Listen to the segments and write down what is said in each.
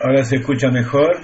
Ahora se escucha mejor.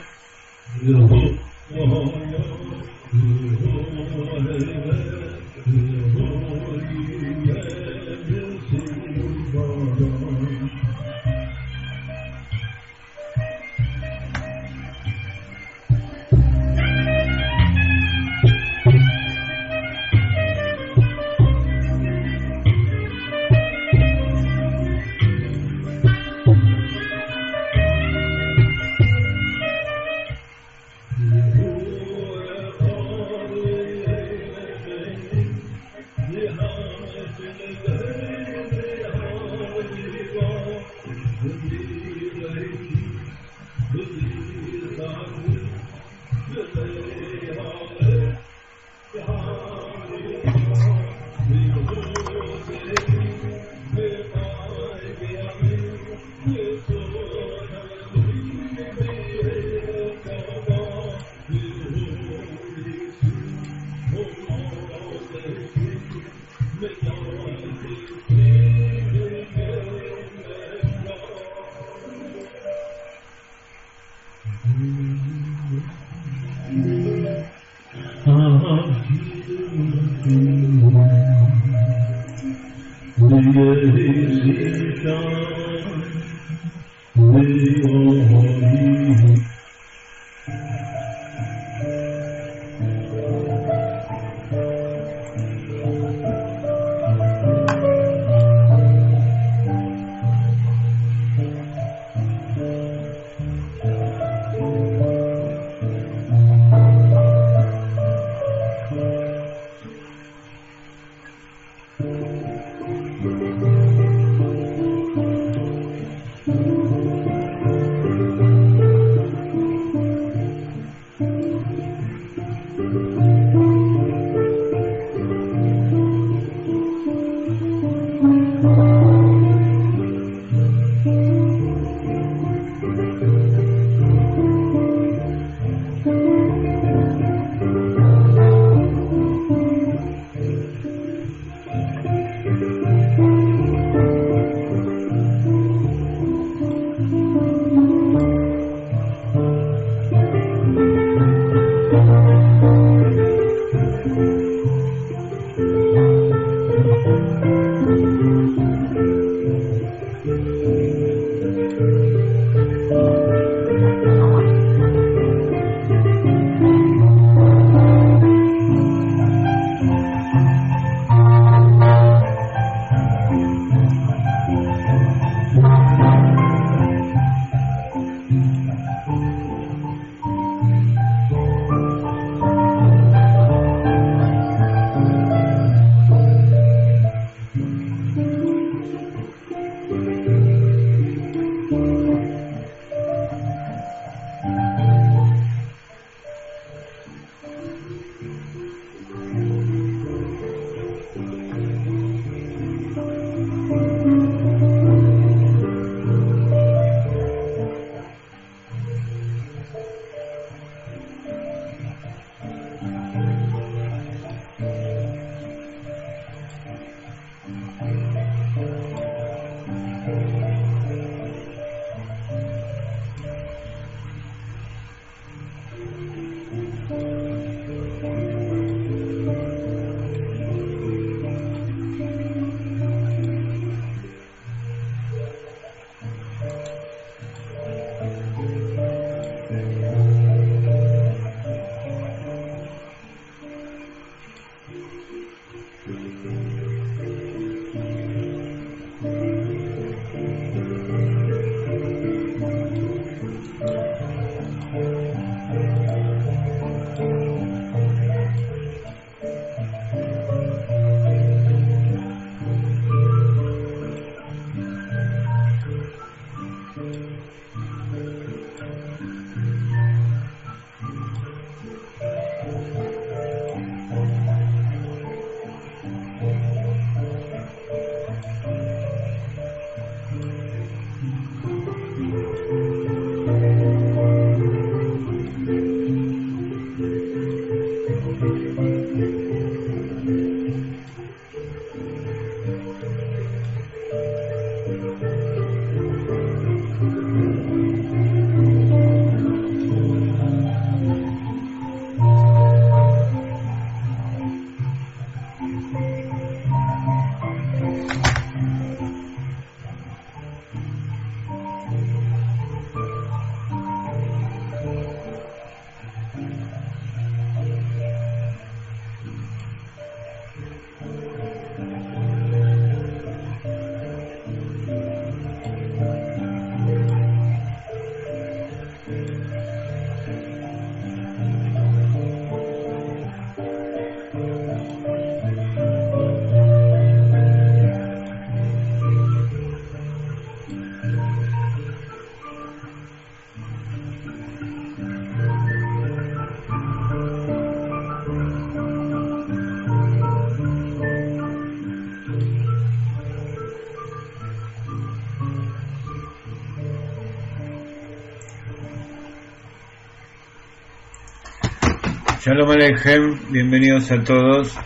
Shalom Aleichem, bienvenidos a todos.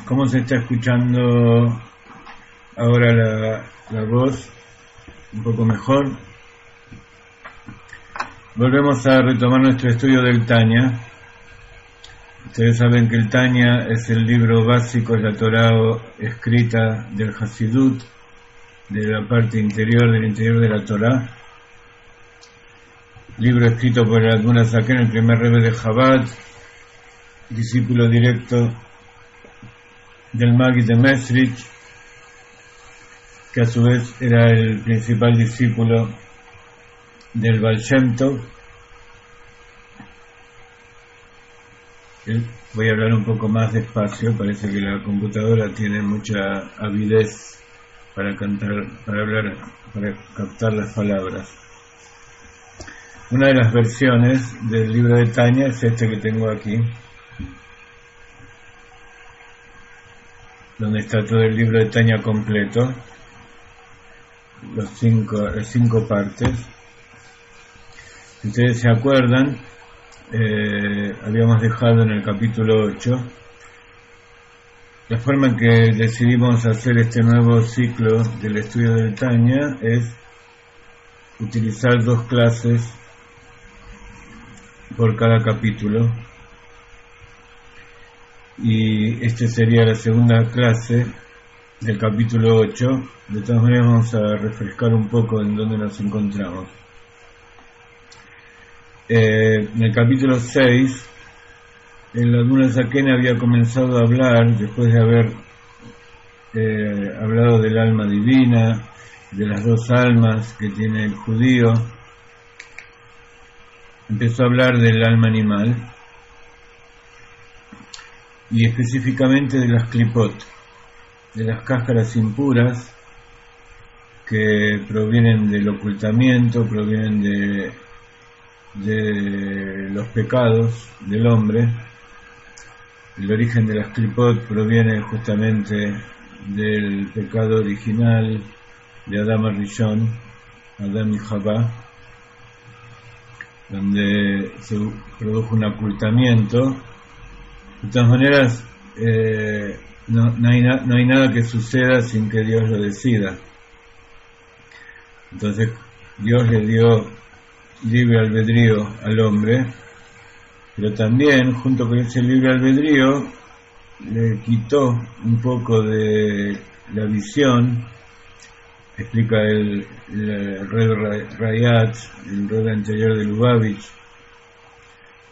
¿Cómo se está escuchando ahora la voz? ¿Un poco mejor? Volvemos a retomar nuestro estudio del Tanya. Ustedes saben que el Tanya es el libro básico, es la Torá escrita del Hasidut, de la parte interior, del interior de la Torá. Libro escrito por el Admor Hazaken, el primer Rebbe de Chabad, discípulo directo del Maggid de Mesrich, que a su vez era el principal discípulo del Baal Shem Tov. Voy a hablar un poco más despacio, parece que la computadora tiene mucha avidez para hablar, para captar las palabras. Una de las versiones del libro de Tanya es este que tengo aquí, donde está todo el libro de Tanya completo, las cinco partes. Si ustedes se acuerdan, habíamos dejado en el capítulo 8 la forma en que decidimos hacer este nuevo ciclo del estudio del Tanya es utilizar 2 clases por cada capítulo, y este sería la segunda clase del capítulo 8. De todas maneras vamos a refrescar un poco en dónde nos encontramos. En el capítulo 6, el Admor Hazaken había comenzado a hablar, después de haber hablado del alma divina, de las 2 almas que tiene el judío, empezó a hablar del alma animal, y específicamente de las klipot, de las cáscaras impuras que provienen del ocultamiento, provienen de los pecados del hombre. El origen de las klipot proviene justamente del pecado original de Adam Arishon, Adam y Javá, donde se produjo un ocultamiento. De todas maneras, no hay nada que suceda sin que Dios lo decida. Entonces Dios le dio libre albedrío al hombre, pero también junto con ese libre albedrío le quitó un poco de la visión. Explica el Rebbe Rayat, el Rebbe anterior de Lubavitch,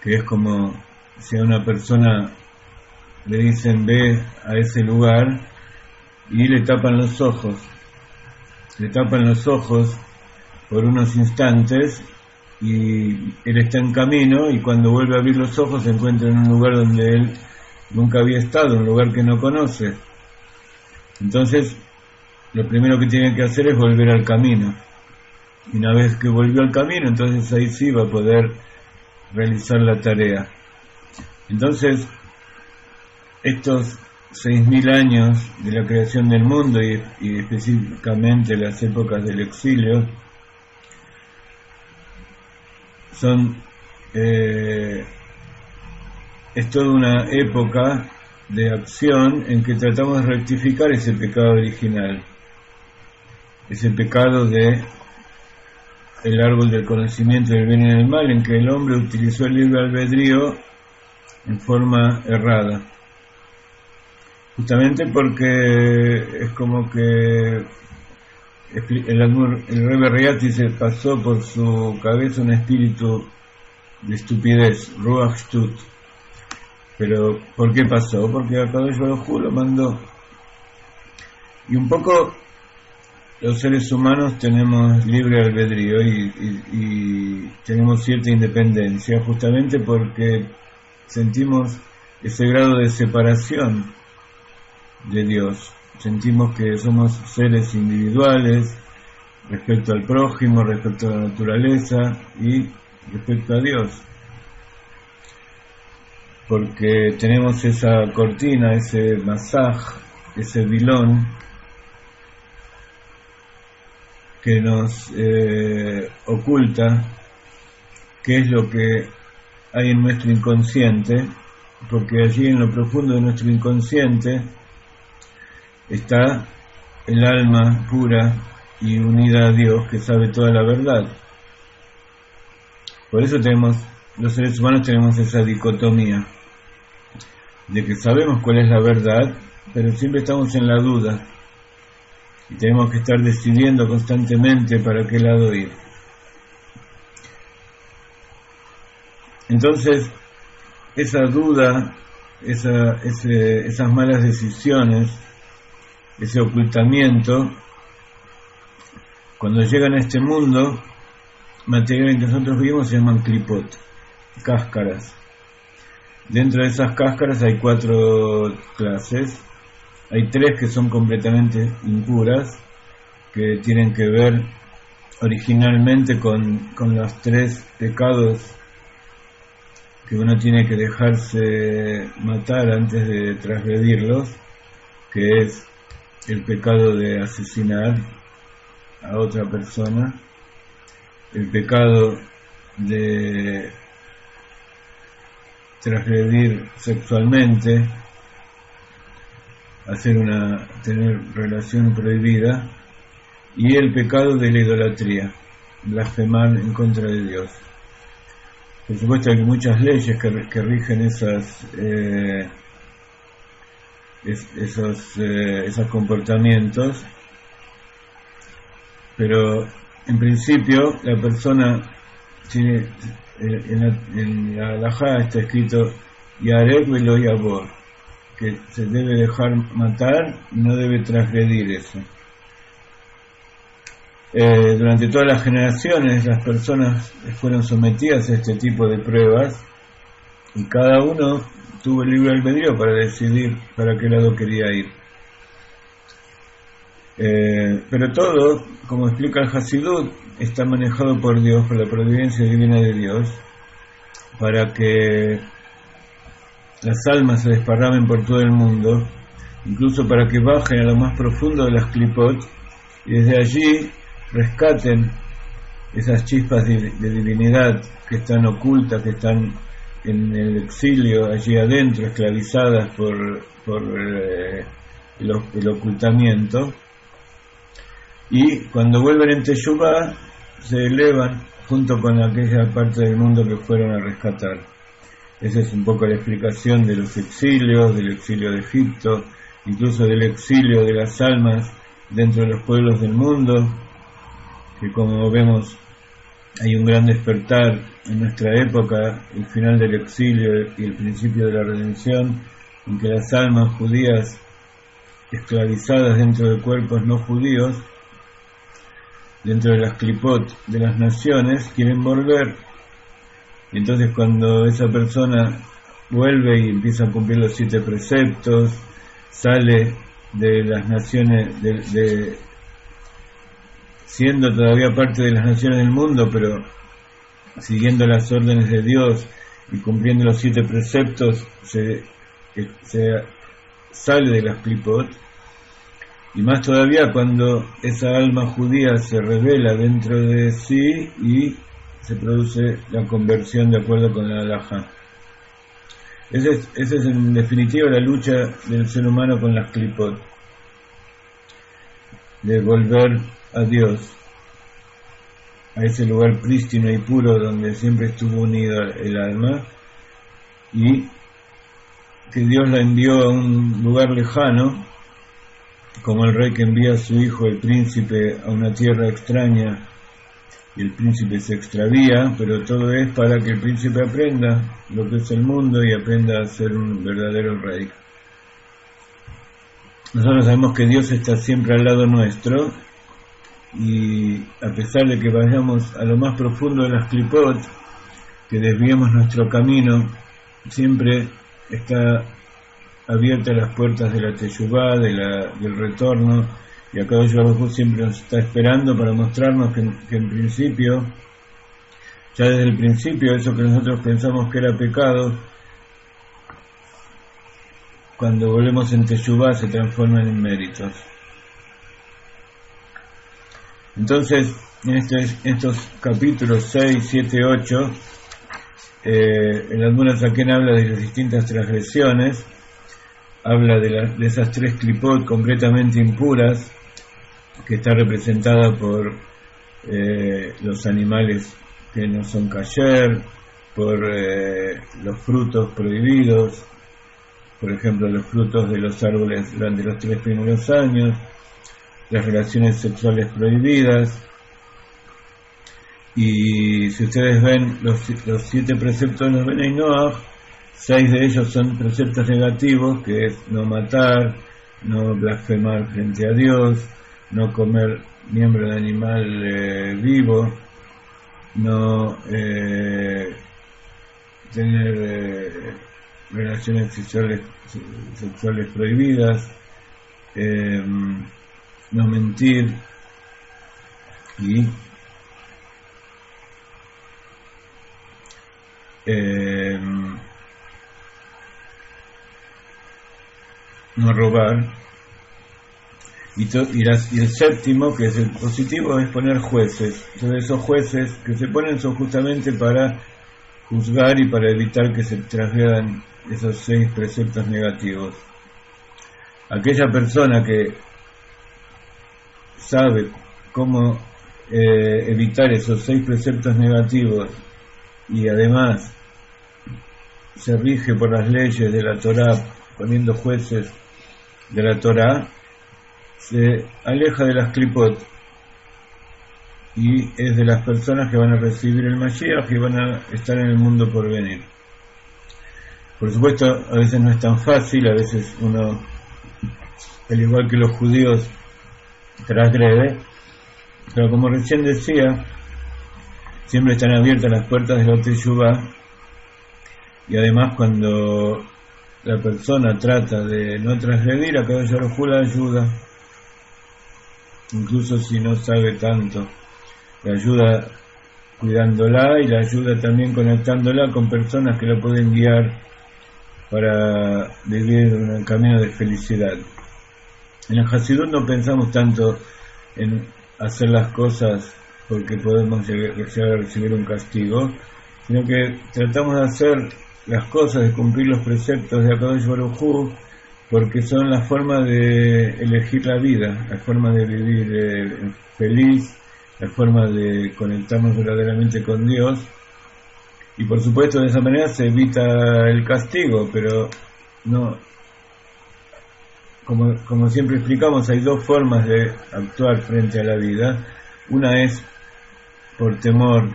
que es como si a una persona le dicen ve a ese lugar y le tapan los ojos por unos instantes, y él está en camino, y cuando vuelve a abrir los ojos se encuentra en un lugar donde él nunca había estado, un lugar que no conoce. Entonces lo primero que tiene que hacer es volver al camino, y una vez que volvió al camino, entonces ahí sí va a poder realizar la tarea. Entonces estos 6.000 años de la creación del mundo, y específicamente las épocas del exilio, es toda una época de acción en que tratamos de rectificar ese pecado original, ese pecado de el árbol del conocimiento del bien y del mal, en que el hombre utilizó el libre albedrío en forma errada, justamente porque es como que el Rebbe Rayat se pasó por su cabeza un espíritu de estupidez, Ruach Shtut. Pero ¿por qué pasó? Porque Akadosh Baruj Hu lo mandó. Y un poco los seres humanos tenemos libre albedrío y tenemos cierta independencia, justamente porque sentimos ese grado de separación de Dios. Sentimos que somos seres individuales respecto al prójimo, respecto a la naturaleza y respecto a Dios, porque tenemos esa cortina, ese masaj, ese vilón que nos oculta qué es lo que hay en nuestro inconsciente, porque allí en lo profundo de nuestro inconsciente está el alma pura y unida a Dios que sabe toda la verdad. Por eso los seres humanos tenemos esa dicotomía de que sabemos cuál es la verdad, pero siempre estamos en la duda y tenemos que estar decidiendo constantemente para qué lado ir. Entonces, esa duda, esas malas decisiones, ese ocultamiento, cuando llegan a este mundo material en que nosotros vivimos, se llaman klipot, cáscaras. Dentro de esas cáscaras hay 4 clases. Hay 3 que son completamente impuras, que tienen que ver originalmente con los 3 pecados que uno tiene que dejarse matar antes de transgredirlos, que es el pecado de asesinar a otra persona, el pecado de transgredir sexualmente, tener relación prohibida, y el pecado de la idolatría, blasfemar en contra de Dios. Por supuesto hay muchas leyes que rigen esos comportamientos, pero en principio la persona tiene, en la halajá está escrito Yarek velo yabor, que se debe dejar matar y no debe transgredir eso. Durante todas las generaciones las personas fueron sometidas a este tipo de pruebas y cada uno tuvo el libre albedrío para decidir para qué lado quería ir. Pero todo, como explica el Hasidut, está manejado por Dios, por la providencia divina de Dios, para que las almas se desparramen por todo el mundo, incluso para que bajen a lo más profundo de las klipot y desde allí rescaten esas chispas de divinidad que están ocultas, que están en el exilio allí adentro, esclavizadas por el ocultamiento, y cuando vuelven en Teshuvá se elevan junto con aquella parte del mundo que fueron a rescatar. Esa es un poco la explicación de los exilios, del exilio de Egipto, incluso del exilio de las almas dentro de los pueblos del mundo, que como vemos hay un gran despertar en nuestra época, el final del exilio y el principio de la redención, en que las almas judías esclavizadas dentro de cuerpos no judíos, dentro de las klipot de las naciones, quieren volver. Y entonces cuando esa persona vuelve y empieza a cumplir los 7 preceptos, sale de las naciones, siendo todavía parte de las naciones del mundo, pero siguiendo las órdenes de Dios y cumpliendo los 7 preceptos, se sale de las klipot. Y más todavía cuando esa alma judía se revela dentro de sí y se produce la conversión de acuerdo con la halajá. Esa es en definitiva la lucha del ser humano con las klipot, de volver a Dios, a ese lugar prístino y puro donde siempre estuvo unida el alma, y que Dios la envió a un lugar lejano, como el rey que envía a su hijo, el príncipe, a una tierra extraña, y el príncipe se extravía, pero todo es para que el príncipe aprenda lo que es el mundo y aprenda a ser un verdadero rey. Nosotros sabemos que Dios está siempre al lado nuestro, y a pesar de que vayamos a lo más profundo de las klipot, que desviemos nuestro camino, siempre está abiertas las puertas de la teshuvá, del retorno, y Akadosh Baruj Hu siempre nos está esperando para mostrarnos que en principio, ya desde el principio, eso que nosotros pensamos que era pecado, cuando volvemos en teshuvá se transforman en méritos. Entonces, en estos capítulos 6, 7, 8, el Admor Azaken habla de las distintas transgresiones, habla de esas 3 klipot completamente impuras, que está representada por los animales que no son kasher, por los frutos prohibidos, por ejemplo los frutos de los árboles durante los 3 primeros años, las relaciones sexuales prohibidas. Y si ustedes ven los 7 preceptos de los Benei Noach, 6 de ellos son preceptos negativos, que es no matar, no blasfemar frente a Dios, no comer miembro de animal vivo, no tener relaciones sexuales prohibidas, no mentir y no robar, y el séptimo, que es el positivo, es poner jueces. Entonces esos jueces que se ponen son justamente para juzgar y para evitar que se transgredan esos 6 preceptos negativos. Aquella persona que sabe cómo evitar esos 6 preceptos negativos y además se rige por las leyes de la Torá, poniendo jueces de la Torá, se aleja de las klipot y es de las personas que van a recibir el Mashiach y van a estar en el mundo por venir. Por supuesto, a veces no es tan fácil, a veces uno, al igual que los judíos, transgrede, pero como recién decía, siempre están abiertas las puertas de la Teshuvá, y además cuando la persona trata de no transgredir, Akadosh Baruj Hu la ayuda, incluso si no sabe tanto, la ayuda cuidándola y la ayuda también conectándola con personas que la pueden guiar para vivir un camino de felicidad. En el Hasidut no pensamos tanto en hacer las cosas porque podemos llegar a recibir un castigo, sino que tratamos de hacer las cosas, de cumplir los preceptos de Akadosh Baruj Hu, porque son la forma de elegir la vida, la forma de vivir feliz, la forma de conectarnos verdaderamente con Dios, y por supuesto de esa manera se evita el castigo, pero no, como siempre explicamos, hay 2 formas de actuar frente a la vida. Una es por temor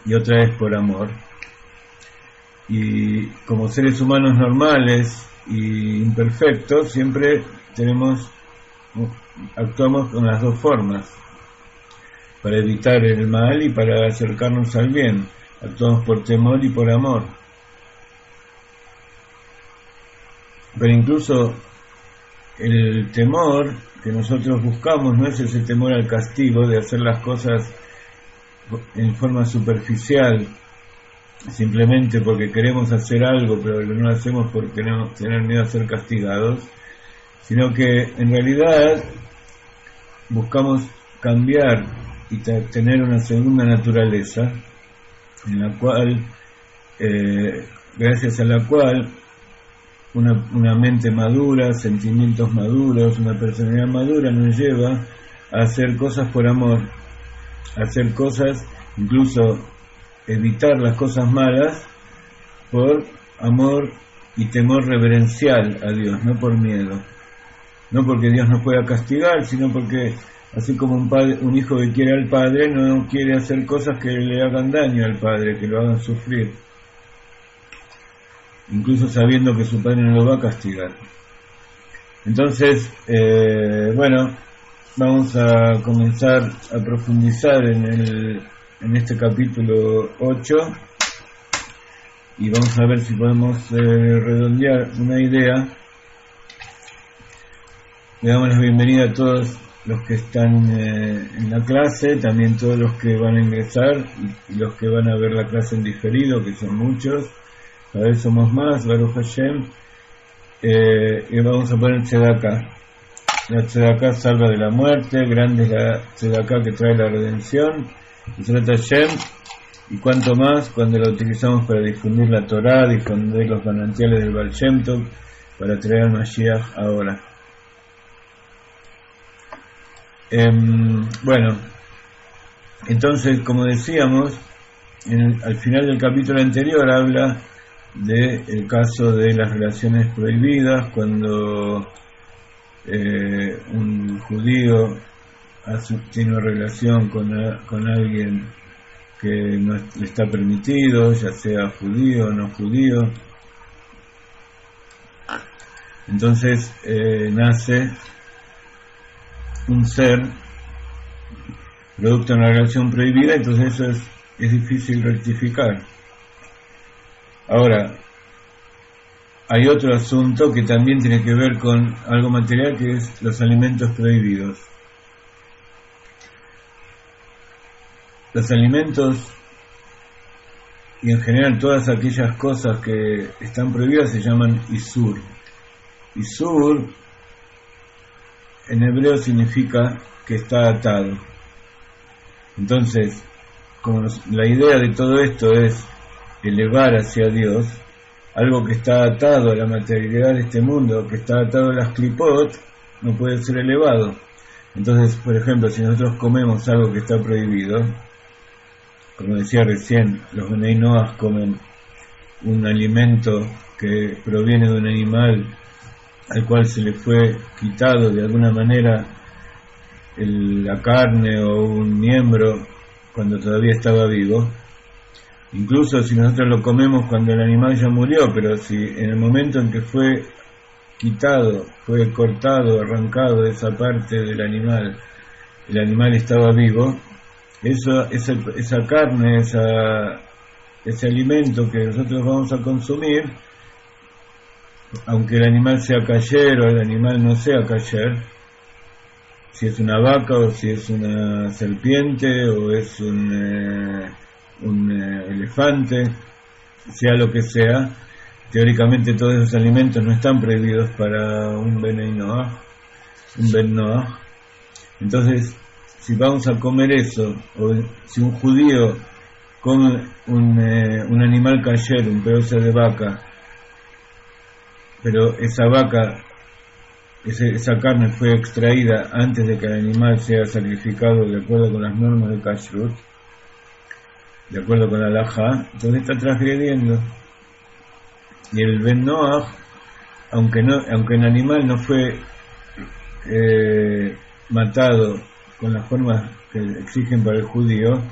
y otra es por amor. Y como seres humanos normales y imperfectos, siempre actuamos con las 2 formas, para evitar el mal y para acercarnos al bien. Actuamos por temor y por amor. Pero incluso el temor que nosotros buscamos no es ese temor al castigo de hacer las cosas en forma superficial, simplemente porque queremos hacer algo, pero no lo hacemos porque tener miedo a ser castigados, sino que en realidad buscamos cambiar y tener una segunda naturaleza, en la cual, gracias a la cual una mente madura, sentimientos maduros, una personalidad madura nos lleva a hacer cosas por amor, a hacer cosas, incluso evitar las cosas malas por amor y temor reverencial a Dios, no por miedo, no porque Dios nos pueda castigar, sino porque así como un hijo que quiere al padre no quiere hacer cosas que le hagan daño al padre, que lo hagan sufrir, incluso sabiendo que su padre no lo va a castigar. Entonces, vamos a comenzar a profundizar en este capítulo 8 y vamos a ver si podemos redondear una idea. Le damos la bienvenida a todos los que están en la clase, también todos los que van a ingresar y los que van a ver la clase en diferido, que son muchos. Cada vez somos más, Baruch Hashem, y vamos a poner Tzedakah. La Tzedakah salva de la muerte, grande es la Tzedakah que trae la redención. Y Hashem, y cuanto más cuando la utilizamos para difundir la Torá, difundir los manantiales del Baal Shem Tov, para traer al Mashiach ahora. Bueno, entonces, como decíamos, al final del capítulo anterior habla del caso de las relaciones prohibidas, cuando un judío tiene una relación con alguien que no le está permitido, ya sea judío o no judío. Entonces nace un ser producto de una relación prohibida, entonces eso es difícil rectificar. Ahora, hay otro asunto que también tiene que ver con algo material, que es los alimentos prohibidos. Los alimentos y en general todas aquellas cosas que están prohibidas se llaman isur. Isur en hebreo significa que está atado. Entonces, como la idea de todo esto es elevar hacia Dios, algo que está atado a la materialidad de este mundo, que está atado a las klipot, no puede ser elevado. Entonces, por ejemplo, si nosotros comemos algo que está prohibido, como decía recién, los Benei Noach comen un alimento que proviene de un animal al cual se le fue quitado de alguna manera la carne o un miembro cuando todavía estaba vivo. Incluso si nosotros lo comemos cuando el animal ya murió, pero si en el momento en que fue quitado, fue cortado, arrancado de esa parte del animal, el animal estaba vivo, esa carne, ese alimento que nosotros vamos a consumir, aunque el animal sea kasher o el animal no sea kasher, si es una vaca o si es una serpiente o es un elefante, sea lo que sea, teóricamente todos esos alimentos no están prohibidos para un Benei Noach, un Ben Noach. Entonces, si vamos a comer eso, o si un judío come un animal kasher, un pedazo de vaca, pero esa vaca, esa carne fue extraída antes de que el animal sea sacrificado de acuerdo con las normas de kashrut, de acuerdo con la halajá, entonces está transgrediendo. Y el Ben Noach, aunque el animal no fue matado con las formas que exigen para el judío,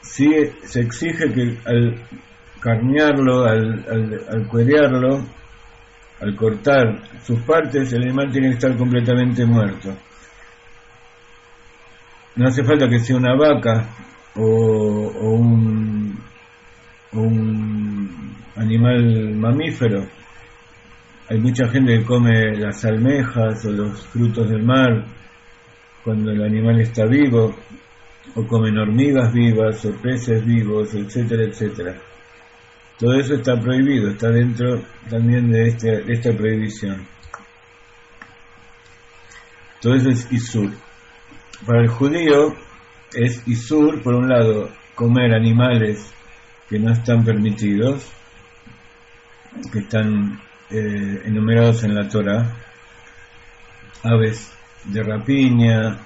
sí se exige que al carnearlo, al cuerearlo, al cortar sus partes, el animal tiene que estar completamente muerto. No hace falta que sea una vaca o un animal mamífero. Hay mucha gente que come las almejas o los frutos del mar cuando el animal está vivo, o comen hormigas vivas o peces vivos, etcétera, etcétera. Todo eso está prohibido, está dentro también de esta prohibición. Todo eso es isur. Para el judío es isur, por un lado, comer animales que no están permitidos, que están enumerados en la Torá, aves de rapiña,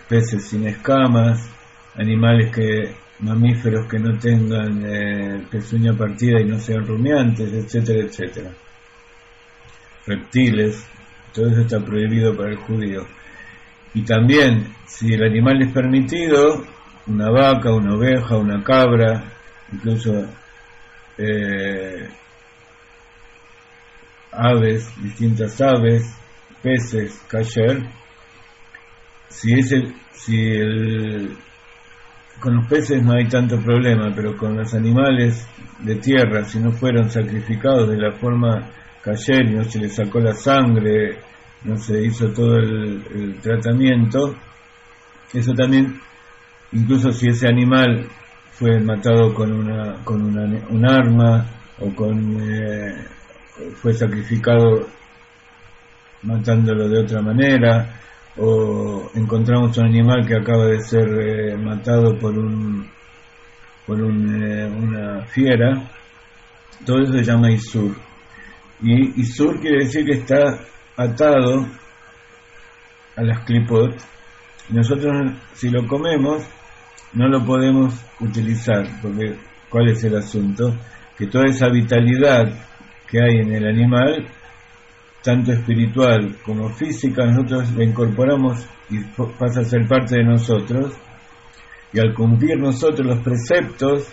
peces sin escamas, animales mamíferos que no tengan pezuña partida y no sean rumiantes, etcétera, etcétera. Reptiles, todo eso está prohibido para el judío. Y también, si el animal es permitido, una vaca, una oveja, una cabra, incluso aves, distintas aves, peces, kasher, con los peces no hay tanto problema, pero con los animales de tierra, si no fueron sacrificados de la forma kasher, no se les sacó la sangre, no se hizo todo el tratamiento, eso también, incluso si ese animal fue matado con un arma o fue sacrificado matándolo de otra manera, o encontramos un animal que acaba de ser matado por un por una fiera, todo eso se llama Isur. Y Isur quiere decir que está atado a las klipot. Nosotros, si lo comemos, no lo podemos utilizar, porque ¿cuál es el asunto? Que toda esa vitalidad que hay en el animal, tanto espiritual como física, nosotros la incorporamos y pasa a ser parte de nosotros, y al cumplir nosotros los preceptos,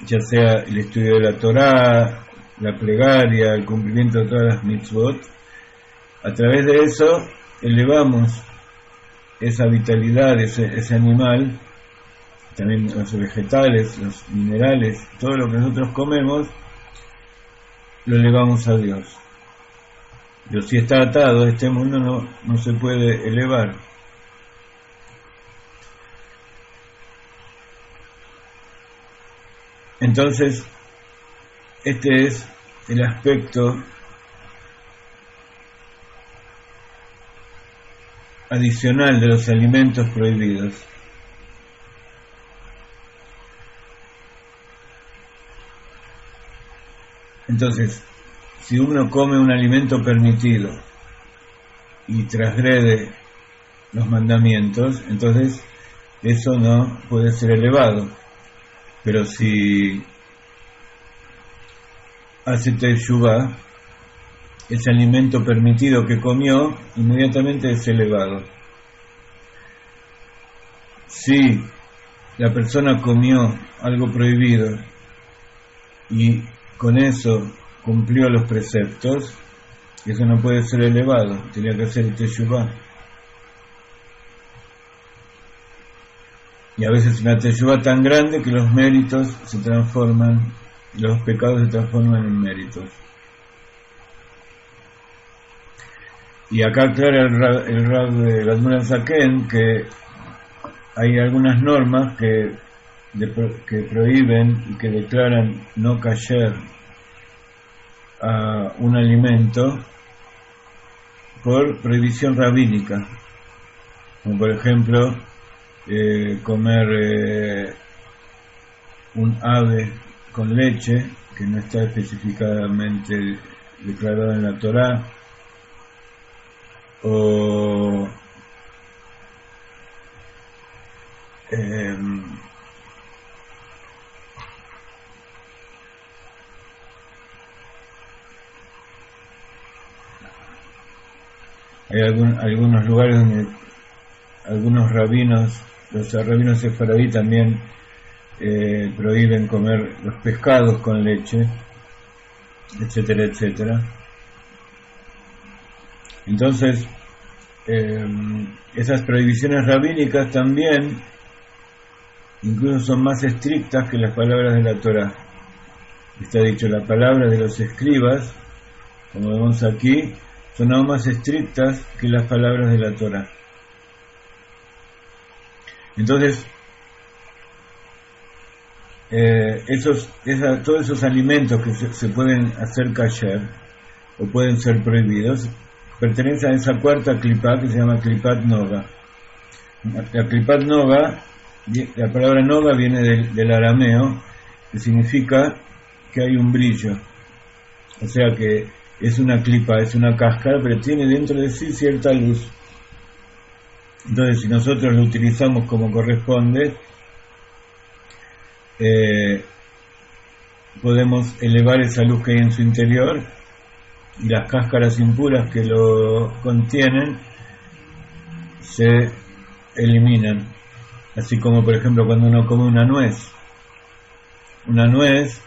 ya sea el estudio de la Torá, la plegaria, el cumplimiento de todas las mitzvot, a través de eso elevamos esa vitalidad, ese animal, también los vegetales, los minerales, todo lo que nosotros comemos, lo elevamos a Dios. Pero si está atado, este mundo no se puede elevar. Entonces, este es el aspecto adicional de los alimentos prohibidos. Entonces, si uno come un alimento permitido y transgrede los mandamientos, entonces eso no puede ser elevado. Pero si hace teshuvá, ese alimento permitido que comió, inmediatamente es elevado. Si la persona comió algo prohibido y con eso cumplió los preceptos, eso no puede ser elevado, tenía que hacer teshuvá. Y a veces una teshuvá tan grande que los méritos se transforman, los pecados se transforman en méritos. Y acá aclara el Rab de Admor Zaken que hay algunas normas que prohíben y que declaran no kasher a un alimento por prohibición rabínica, como por ejemplo comer un ave con leche que no está específicamente declarado en la Torá, o hay algunos lugares donde algunos rabinos, los rabinos sefaradí también prohíben comer los pescados con leche, etcétera, etcétera. Entonces, esas prohibiciones rabínicas también incluso son más estrictas que las palabras de la Torá. Está dicho, las palabras de los escribas, como vemos aquí, son aún más estrictas que las palabras de la Torá. Entonces, todos esos alimentos que se pueden hacer kasher o pueden ser prohibidos pertenecen a esa cuarta klipá que se llama klipat noga. La klipat noga, la palabra noga viene del arameo, que significa que hay un brillo, o sea que es una clipa, es una cáscara, pero tiene dentro de sí cierta luz. Entonces, si nosotros lo utilizamos como corresponde, podemos elevar esa luz que hay en su interior, y las cáscaras impuras que lo contienen se eliminan. Así como, por ejemplo, cuando uno come una nuez. Una nuez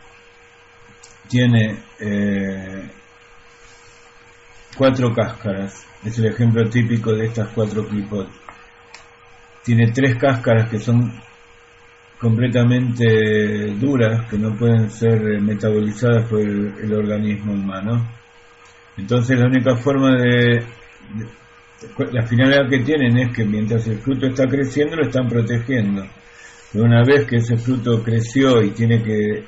tiene 4 cáscaras. Es el ejemplo típico de estas 4 klipot. Tiene 3 cáscaras que son completamente duras, que no pueden ser metabolizadas por el organismo humano. Entonces la única forma la finalidad que tienen es que mientras el fruto está creciendo lo están protegiendo. Pero una vez que ese fruto creció y tiene que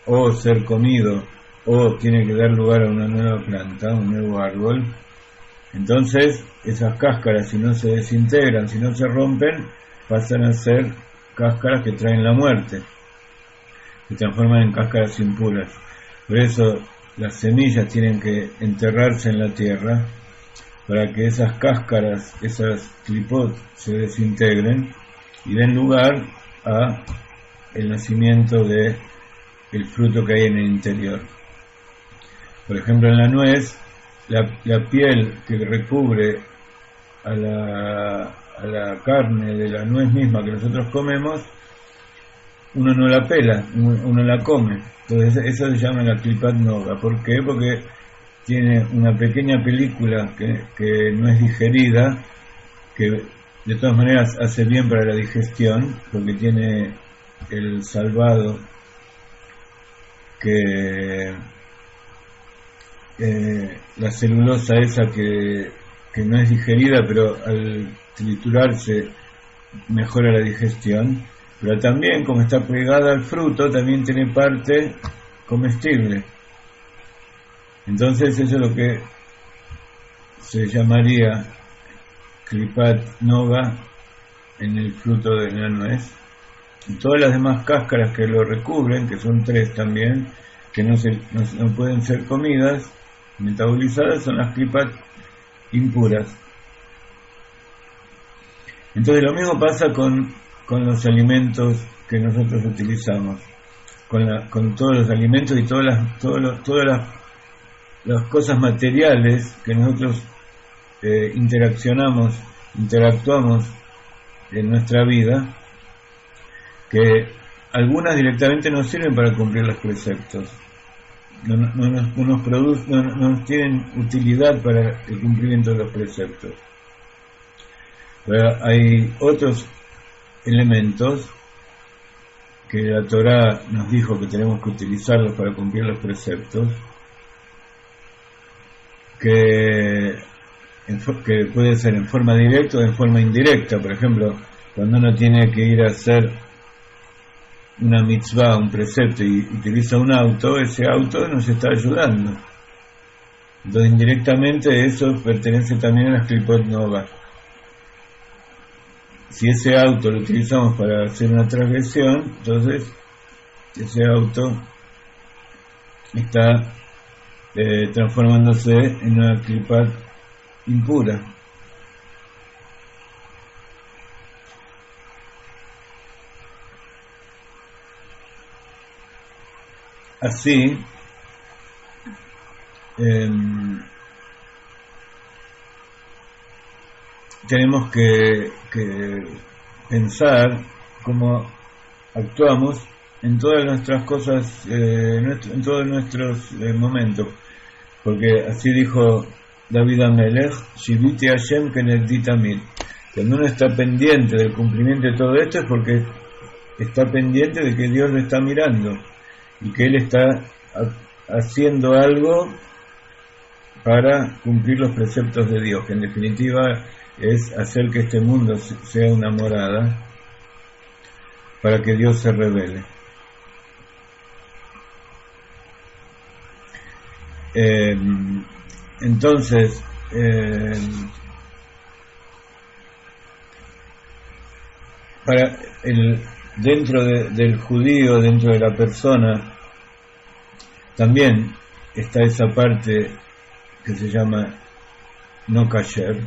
o ser comido o tiene que dar lugar a una nueva planta, un nuevo árbol, entonces esas cáscaras, si no se desintegran, si no se rompen, pasan a ser cáscaras que traen la muerte, se transforman en cáscaras impuras. Por eso las semillas tienen que enterrarse en la tierra para que esas cáscaras, esas clipot, se desintegren y den lugar a el nacimiento de el fruto que hay en el interior. Por ejemplo, en la nuez, la piel que recubre a la carne de la nuez misma que nosotros comemos, uno no la pela, uno la come. Entonces eso se llama la klipat noga. ¿Por qué? Porque tiene una pequeña película que no es digerida, que de todas maneras hace bien para la digestión, porque tiene el salvado que la celulosa esa que no es digerida, pero al triturarse mejora la digestión, pero también, como está pegada al fruto, también tiene parte comestible. Entonces eso es lo que se llamaría klipat noga en el fruto de la nuez. Y todas las demás cáscaras que lo recubren, que son 3 también, que no pueden ser comidas, metabolizadas, son las klipat impuras. Entonces lo mismo pasa con los alimentos que nosotros utilizamos, con todos los alimentos y todas las cosas materiales que nosotros interactuamos en nuestra vida, que algunas directamente no sirven para cumplir los preceptos, no nos tienen utilidad para el cumplimiento de los preceptos. Pero hay otros elementos que la Torá nos dijo que tenemos que utilizarlos para cumplir los preceptos, que puede ser en forma directa o en forma indirecta. Por ejemplo, cuando uno tiene que ir a hacer una mitzvah, un precepto, y utiliza un auto, ese auto nos está ayudando. Entonces indirectamente eso pertenece también a las klipot noga. Si ese auto lo utilizamos para hacer una transgresión, entonces ese auto está transformándose en una klipat impura. Así, tenemos que pensar cómo actuamos en todas nuestras cosas, en todos nuestros momentos, porque así dijo David Amelech, Shiviti Hashem Kenegdi Tamid. Cuando uno está pendiente del cumplimiento de todo esto es porque está pendiente de que Dios lo está mirando y que Él está haciendo algo para cumplir los preceptos de Dios, que en definitiva es hacer que este mundo sea una morada para que Dios se revele. Entonces, dentro del judío, dentro de la persona, también está esa parte que se llama no kasher,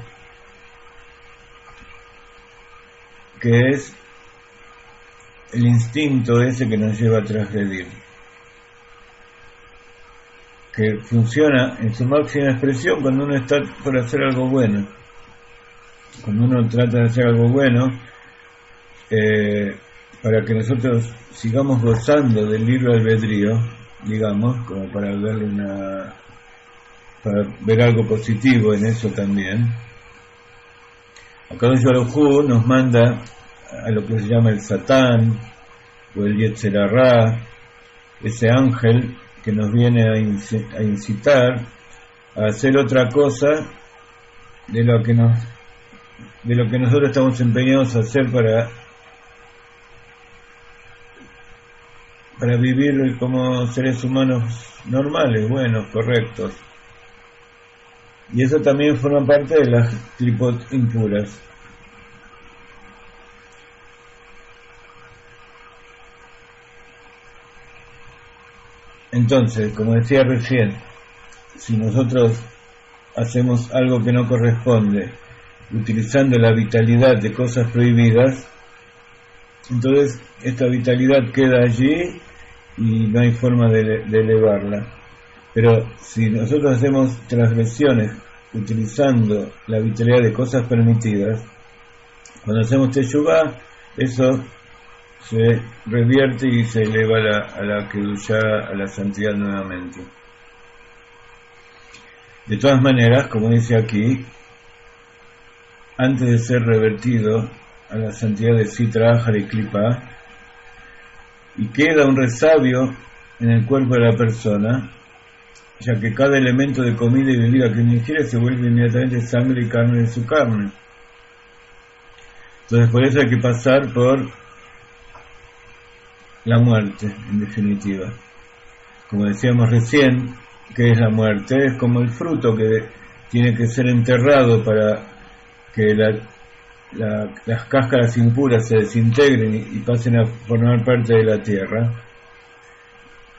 que es el instinto ese que nos lleva a transgredir, que funciona en su máxima expresión cuando uno está por hacer algo bueno. Cuando uno trata de hacer algo bueno, para que nosotros sigamos gozando del libre albedrío, digamos, como para ver algo positivo en eso también. Akadosh Baruj Hu nos manda a lo que se llama el Satán o el Yetzer Hará, ese ángel que nos viene a incitar a hacer otra cosa de lo que nosotros estamos empeñados a hacer para vivir como seres humanos normales, buenos, correctos. Y eso también forma parte de las klipot impuras. Entonces, como decía recién, si nosotros hacemos algo que no corresponde, utilizando la vitalidad de cosas prohibidas, entonces esta vitalidad queda allí y no hay forma de elevarla. Pero si nosotros hacemos transgresiones utilizando la vitalidad de cosas permitidas, cuando hacemos teshuvá, eso se revierte y se eleva a la kedushá, a la santidad nuevamente. De todas maneras, como dice aquí, antes de ser revertido a la santidad de Sitra Achar y Klipa, y queda un resabio en el cuerpo de la persona, ya que cada elemento de comida y bebida que uno ingiere se vuelve inmediatamente sangre y carne de su carne. Entonces por eso hay que pasar por la muerte, en definitiva. Como decíamos recién, ¿qué es la muerte? Es como el fruto que tiene que ser enterrado para que las cáscaras impuras se desintegren y pasen a formar parte de la tierra.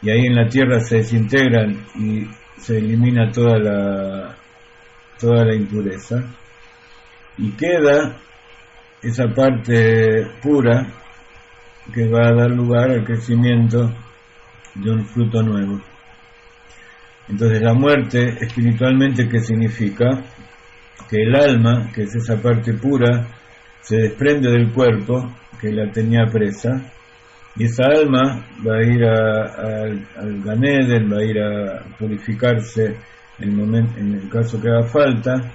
Y ahí en la tierra se desintegran y se elimina toda la impureza. Y queda esa parte pura que va a dar lugar al crecimiento de un fruto nuevo. Entonces la muerte espiritualmente, ¿qué significa? Que el alma, que es esa parte pura, se desprende del cuerpo que la tenía presa, y esa alma va a ir al Gan Eden, va a ir a purificarse en el caso que haga falta,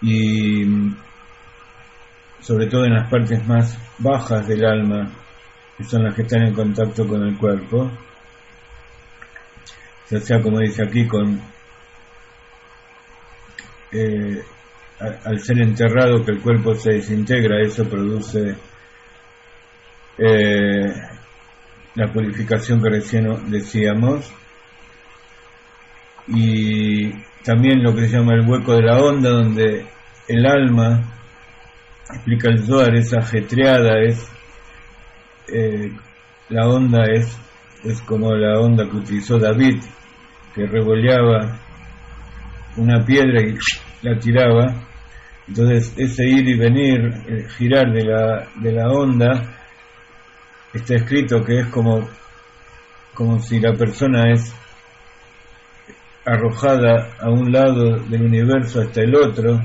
y sobre todo en las partes más bajas del alma, que son las que están en contacto con el cuerpo, ya sea, como dice aquí, al ser enterrado, que el cuerpo se desintegra, eso produce la purificación que recién decíamos, y también lo que se llama el hueco de la onda, donde el alma, explica el Zohar, es ajetreada, la onda es como la onda que utilizó David, que revoleaba una piedra y la tiraba. Entonces ese ir y venir, el girar de la onda, está escrito que es como si la persona es arrojada a un lado del universo hasta el otro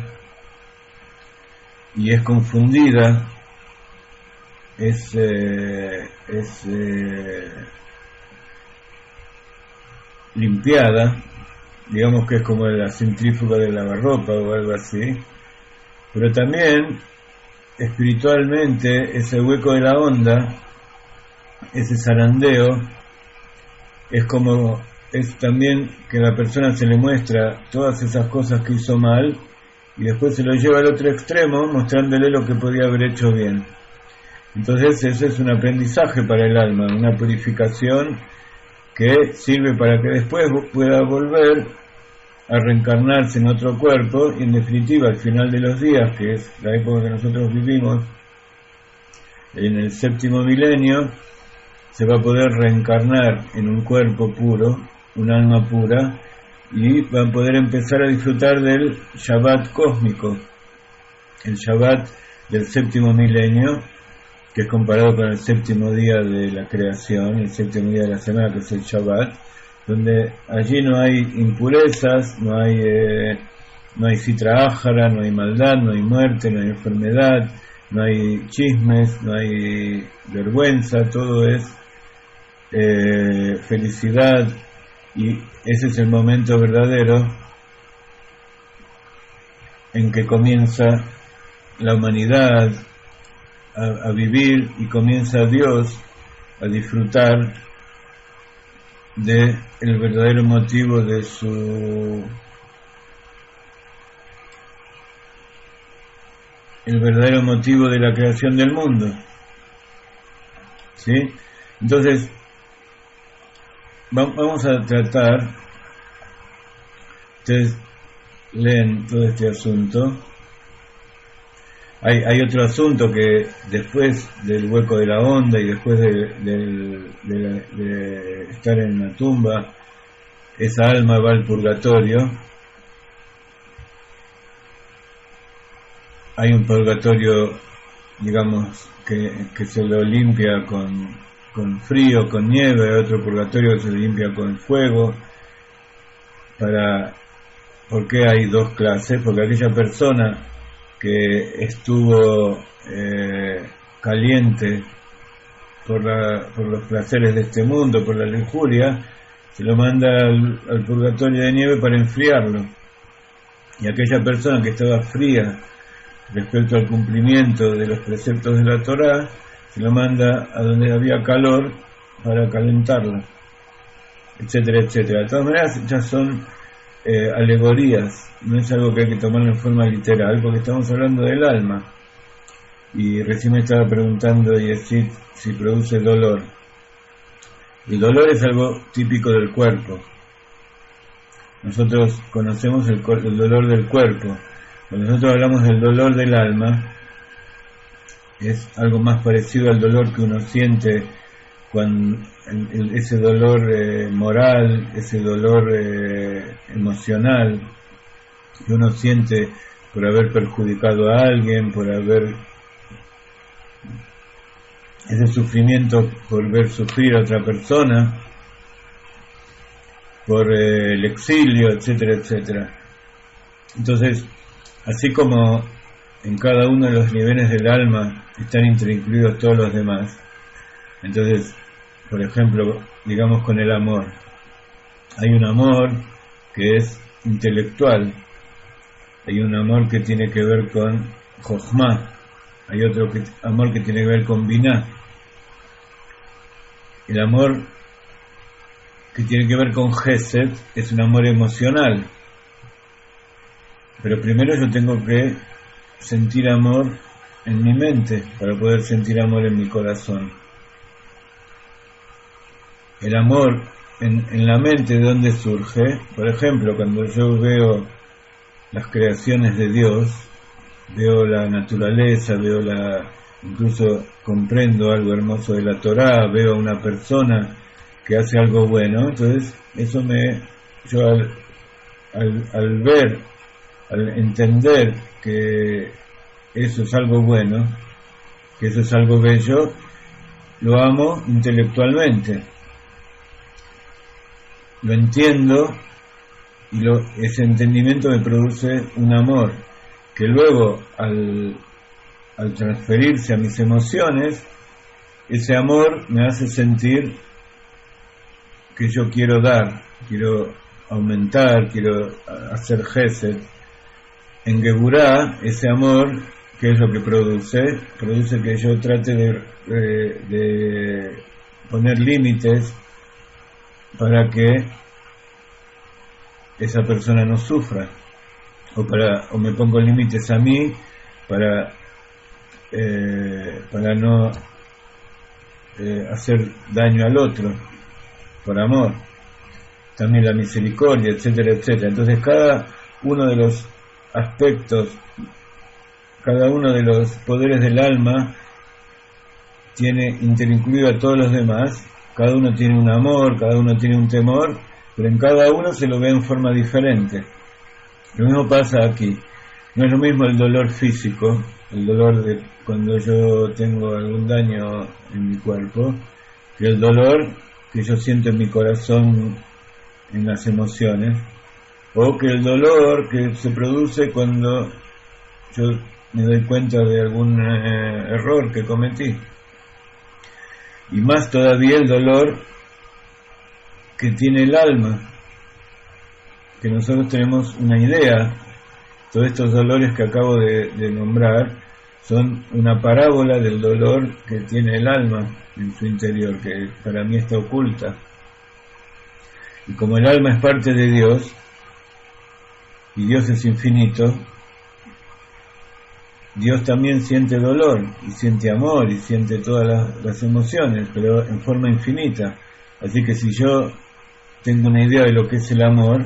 y es confundida, es limpiada, digamos que es como la centrífuga de lavarropa o algo así. Pero también espiritualmente ese hueco de la onda, ese zarandeo, es también que la persona se le muestra todas esas cosas que hizo mal y después se lo lleva al otro extremo mostrándole lo que podía haber hecho bien. Entonces ese es un aprendizaje para el alma, una purificación que sirve para que después pueda volver a reencarnarse en otro cuerpo y en definitiva al final de los días, que es la época que nosotros vivimos, en el 7º milenio, se va a poder reencarnar en un cuerpo puro, un alma pura, y va a poder empezar a disfrutar del Shabbat cósmico, el Shabbat del 7º milenio, que es comparado con el 7º día de la creación, el 7º día de la semana, que es el Shabbat, donde allí no hay impurezas, no hay Sitra Achara, no hay maldad, no hay muerte, no hay enfermedad, no hay chismes, no hay vergüenza, todo es felicidad, y ese es el momento verdadero en que comienza la humanidad a vivir y comienza Dios a disfrutar de el verdadero motivo de la creación del mundo. ¿Sí? Entonces vamos a tratar, ustedes leen todo este asunto, Hay otro asunto que después del hueco de la onda y después de estar en la tumba, esa alma va al purgatorio. Hay un purgatorio, digamos, que se lo limpia con frío, con nieve, hay otro purgatorio que se limpia con fuego. ¿Por qué hay dos clases? Porque aquella persona que estuvo caliente por los placeres de este mundo, por la lujuria, se lo manda al purgatorio de nieve para enfriarlo. Y aquella persona que estaba fría respecto al cumplimiento de los preceptos de la Torá, se lo manda a donde había calor para calentarla, etcétera, etcétera. De todas maneras, ya son alegorías, no es algo que hay que tomarlo en forma literal, porque estamos hablando del alma. Y recién me estaba preguntando Yesid si produce dolor. El dolor es algo típico del cuerpo. Nosotros conocemos el dolor del cuerpo. Cuando nosotros hablamos del dolor del alma, es algo más parecido al dolor que uno siente cuando ese dolor moral, ese dolor emocional que uno siente por haber perjudicado a alguien, por haber ese sufrimiento por ver sufrir a otra persona, por el exilio, etcétera, etcétera. Entonces, así como en cada uno de los niveles del alma están interincluidos todos los demás, entonces, por ejemplo, digamos con el amor, hay un amor que es intelectual, hay un amor que tiene que ver con Jochma, hay otro amor que tiene que ver con Binah. El amor que tiene que ver con Gesed es un amor emocional, pero primero yo tengo que sentir amor en mi mente para poder sentir amor en mi corazón. El amor en la mente, ¿de dónde surge? Por ejemplo, cuando yo veo las creaciones de Dios, veo la naturaleza, incluso comprendo algo hermoso de la Torá, veo a una persona que hace algo bueno, entonces eso yo al ver, al entender que eso es algo bueno, que eso es algo bello, lo amo intelectualmente, lo entiendo y ese entendimiento me produce un amor que luego al transferirse a mis emociones, ese amor me hace sentir que yo quiero dar, quiero aumentar, quiero hacer gesed. En Geburá, ese amor, ¿qué es lo que produce? Produce que yo trate de poner límites para que esa persona no sufra, o me pongo límites a mí para no hacer daño al otro, por amor. También la misericordia, etcétera, etcétera. Entonces cada uno de los aspectos, cada uno de los poderes del alma tiene interincluido a todos los demás. Cada uno tiene un amor, cada uno tiene un temor, pero en cada uno se lo ve en forma diferente. Lo mismo pasa aquí. No es lo mismo el dolor físico, el dolor de cuando yo tengo algún daño en mi cuerpo, que el dolor que yo siento en mi corazón, en las emociones, o que el dolor que se produce cuando yo me doy cuenta de algún error que cometí. Y más todavía el dolor que tiene el alma, que nosotros tenemos una idea. Todos estos dolores que acabo de nombrar son una parábola del dolor que tiene el alma en su interior, que para mí está oculta. Y como el alma es parte de Dios, y Dios es infinito, Dios también siente dolor, y siente amor, y siente todas las emociones, pero en forma infinita. Así que si yo tengo una idea de lo que es el amor,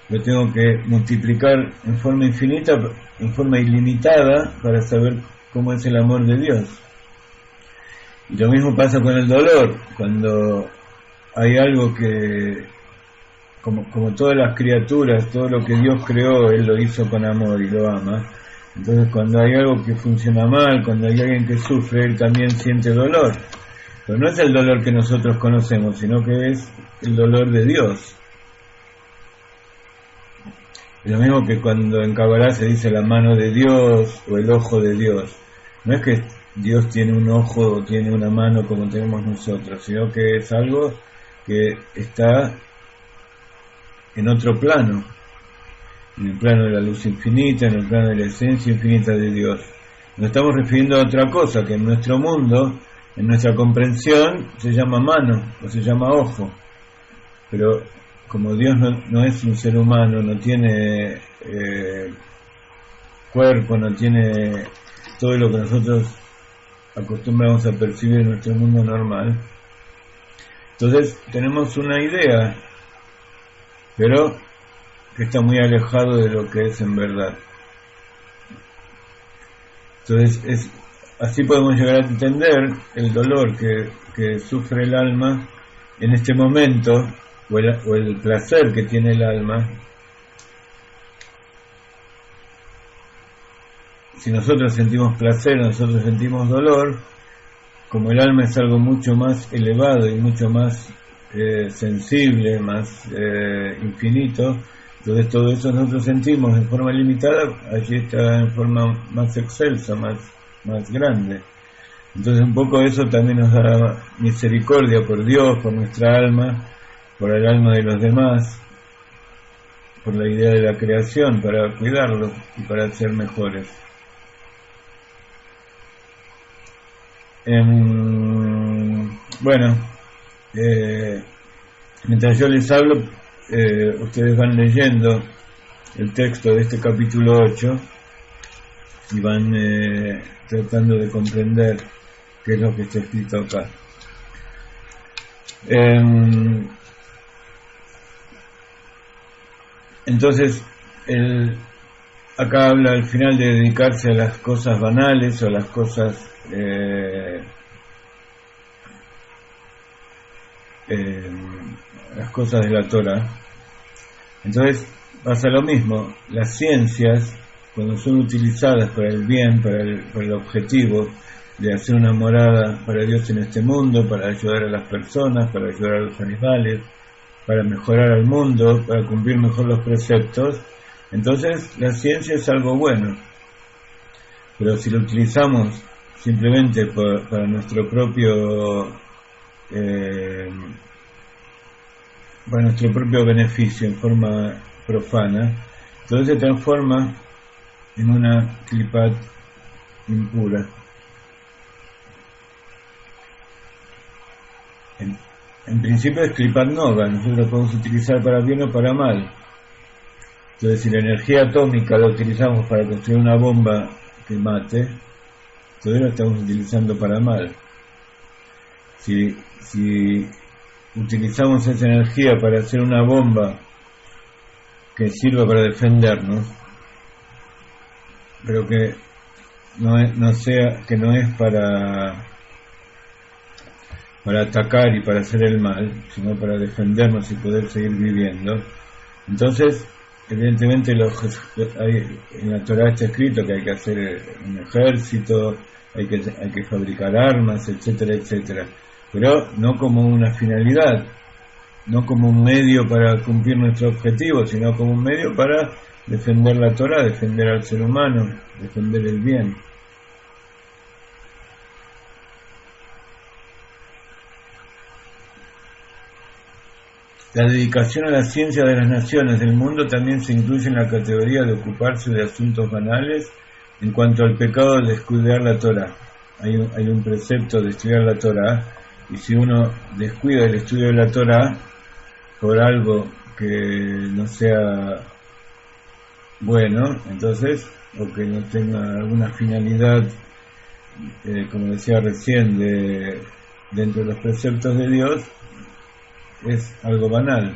lo tengo que multiplicar en forma infinita, en forma ilimitada, para saber cómo es el amor de Dios. Y lo mismo pasa con el dolor, cuando hay algo que, como todas las criaturas, todo lo que Dios creó, Él lo hizo con amor y lo ama. Entonces cuando hay algo que funciona mal, cuando hay alguien que sufre, Él también siente dolor. Pero no es el dolor que nosotros conocemos, sino que es el dolor de Dios. Es lo mismo que cuando en Kabbalah se dice la mano de Dios o el ojo de Dios. No es que Dios tiene un ojo o tiene una mano como tenemos nosotros, sino que es algo que está en otro plano, en el plano de la luz infinita, en el plano de la esencia infinita de Dios. Nos estamos refiriendo a otra cosa, que en nuestro mundo, en nuestra comprensión, se llama mano o se llama ojo. Pero como Dios no es un ser humano, no tiene cuerpo, no tiene todo lo que nosotros acostumbramos a percibir en nuestro mundo normal, entonces tenemos una idea, pero que está muy alejado de lo que es en verdad. Entonces así podemos llegar a entender el dolor que sufre el alma en este momento, o el placer que tiene el alma. Si nosotros sentimos placer, nosotros sentimos dolor, como el alma es algo mucho más elevado y mucho más sensible, más infinito, entonces todo eso nosotros sentimos en forma limitada, allí está en forma más excelsa, más grande. Entonces un poco eso también nos da misericordia por Dios, por nuestra alma, por el alma de los demás, por la idea de la creación, para cuidarlos y para ser mejores. Bueno, mientras yo les hablo, ustedes van leyendo el texto de este capítulo 8 y van tratando de comprender qué es lo que está escrito acá. Entonces, acá habla al final de dedicarse a las cosas banales o a las cosas de la Torah. Entonces pasa lo mismo, las ciencias, cuando son utilizadas para el bien, para el objetivo de hacer una morada para Dios en este mundo, para ayudar a las personas, para ayudar a los animales, para mejorar al mundo, para cumplir mejor los preceptos, entonces la ciencia es algo bueno. Pero si lo utilizamos simplemente para nuestro propio beneficio en forma profana, entonces se transforma en una klipat impura. En principio es klipat nova, nosotros lo podemos utilizar para bien o para mal. Entonces si la energía atómica la utilizamos para construir una bomba que mate, entonces la estamos utilizando para mal. Si utilizamos esa energía para hacer una bomba que sirva para defendernos, pero que no es para atacar y para hacer el mal, sino para defendernos y poder seguir viviendo, entonces evidentemente en la Torah está escrito que hay que hacer un ejército, hay que fabricar armas, etcétera, etcétera, pero no como una finalidad, no como un medio para cumplir nuestro objetivo, sino como un medio para defender la Torah, defender al ser humano, defender el bien. La dedicación a la ciencia de las naciones del mundo también se incluye en la categoría de ocuparse de asuntos banales en cuanto al pecado de descuidar la Torah. Hay un precepto de estudiar la Torah, y si uno descuida el estudio de la Torah por algo que no sea bueno, entonces, o que no tenga alguna finalidad, como decía recién, dentro de los preceptos de Dios, es algo banal.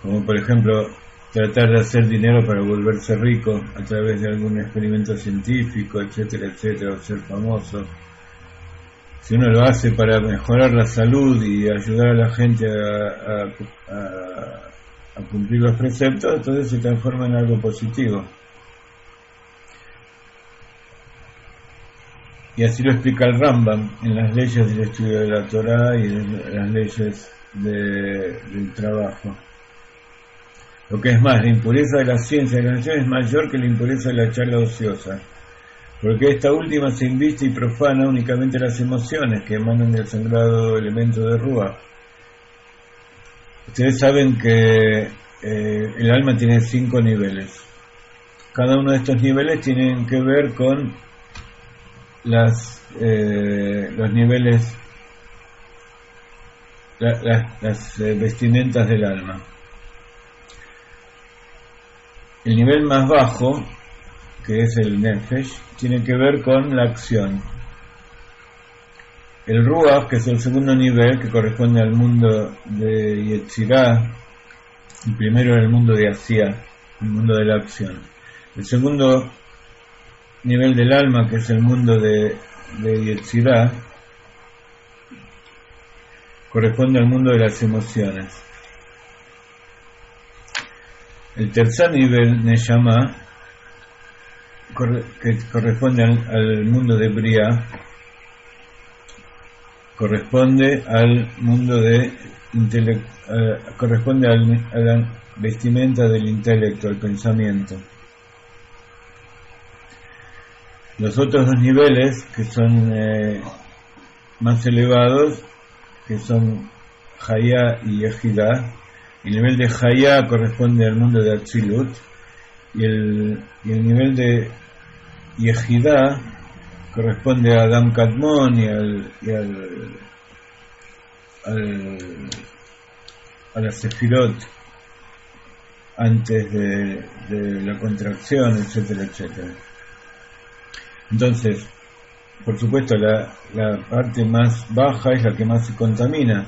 como por ejemplo tratar de hacer dinero para volverse rico a través de algún experimento científico, etcétera, etcétera, o ser famoso. Si uno lo hace para mejorar la salud y ayudar a la gente a cumplir los preceptos, entonces se transforma en algo positivo. Y así lo explica el Rambam en las leyes del estudio de la Torá y en las leyes del trabajo. Lo que es más, la impureza de la ciencia de la nación es mayor que la impureza de la charla ociosa, porque esta última se inviste y profana únicamente las emociones que emanan del sagrado elemento de Ruach. Ustedes saben que el alma tiene 5 niveles. Cada uno de estos niveles tienen que ver con los niveles, las vestimentas del alma. El nivel más bajo, que es el Nefesh, tiene que ver con la acción. El Ruach, que es el segundo nivel, que corresponde al mundo de Yetzirah, el primero era el mundo de Asiyah, el mundo de la acción. El segundo nivel del alma, que es el mundo de Yetzirah, corresponde al mundo de las emociones. El tercer nivel, Neshama, que corresponde al mundo de Briah, corresponde al mundo corresponde a la vestimenta del intelecto, al pensamiento. Los otros 2 niveles, que son más elevados, que son Hayá y Yehidah. El nivel de Hayá corresponde al mundo de Atzilut, y el nivel de Yehidah corresponde a Adam Kadmon y a la Sefirot antes de la contracción, etcétera, etcétera. Entonces, por supuesto, la parte más baja es la que más se contamina.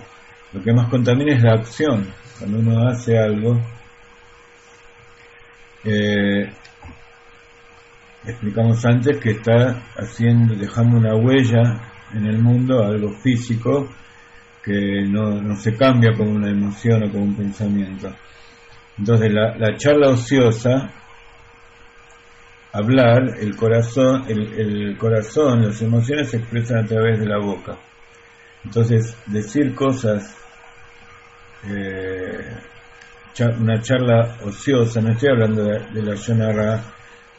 Lo que más contamina es la acción. Cuando uno hace algo, explicamos antes que está dejando una huella en el mundo, algo físico, que no se cambia como una emoción o como un pensamiento. Entonces la charla ociosa, hablar, el corazón, las emociones se expresan a través de la boca. Entonces decir cosas, una charla ociosa, no estoy hablando de la Yonara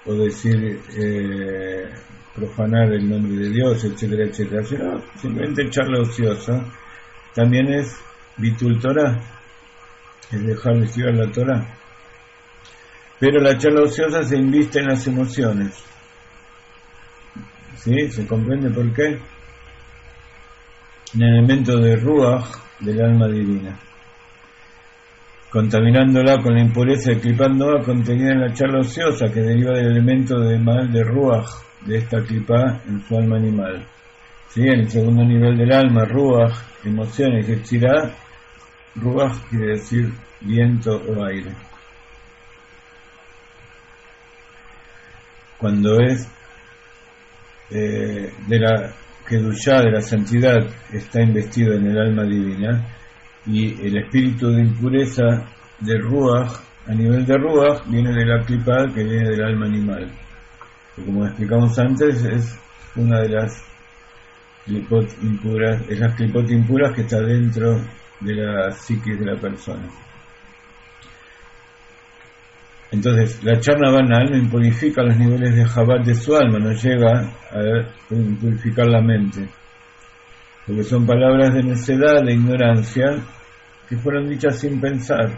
o decir profanar el nombre de Dios, etcétera, etcétera, sino simplemente charla ociosa, también es Bitul Torah, es dejar de estudiar la Torah. Pero la charla ociosa se inviste en las emociones. ¿Sí? ¿Se comprende por qué? En el elemento de Ruach del alma divina, contaminándola con la impureza de Klipat Noah contenida en la charla ociosa, que deriva del elemento de mal de Ruach de esta Klipá en su alma animal. ¿Sí? En el segundo nivel del alma, Ruach, emociones, Yetzirah, Ruach quiere decir viento o aire. Cuando es de la Kedushá, de la santidad, está investido en el alma divina, y el espíritu de impureza de Ruach, a nivel de Ruach, viene de la Klipá, que viene del alma animal, que, como explicamos antes, es una de las Klipot impuras, es las Klipot impuras que está dentro de la psiquis de la persona. Entonces, la charla banal no impurifica los niveles de Jabat de su alma, no llega a impurificar la mente, porque son palabras de necedad, de ignorancia, que fueron dichas sin pensar,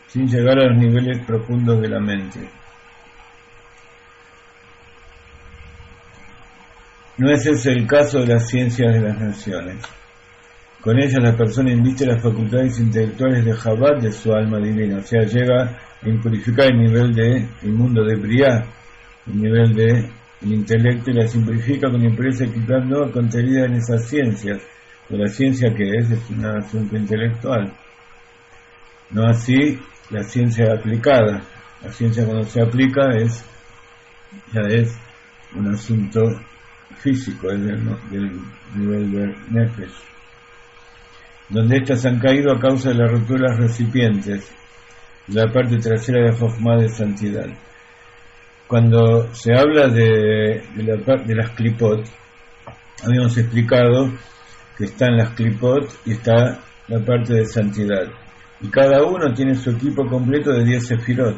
sin llegar a los niveles profundos de la mente. No ese es el caso de las ciencias de las naciones. Con ellas la persona inviste las facultades intelectuales de Jabat de su alma divina, o sea, llega a impurificar el nivel del mundo de Briah, el nivel del intelecto, y las impurifica con impureza equilibrando contenida en esas ciencias. Pero la ciencia que es un asunto intelectual. No así la ciencia aplicada. La ciencia cuando se aplica ya es un asunto físico, es del nivel de Nefesh, donde éstas han caído a causa de la ruptura de los recipientes, la parte trasera de Jochma de santidad. Cuando se habla de las klipot, habíamos explicado que están las klipot y está la parte de santidad, y cada uno tiene su equipo completo de 10 sefirot.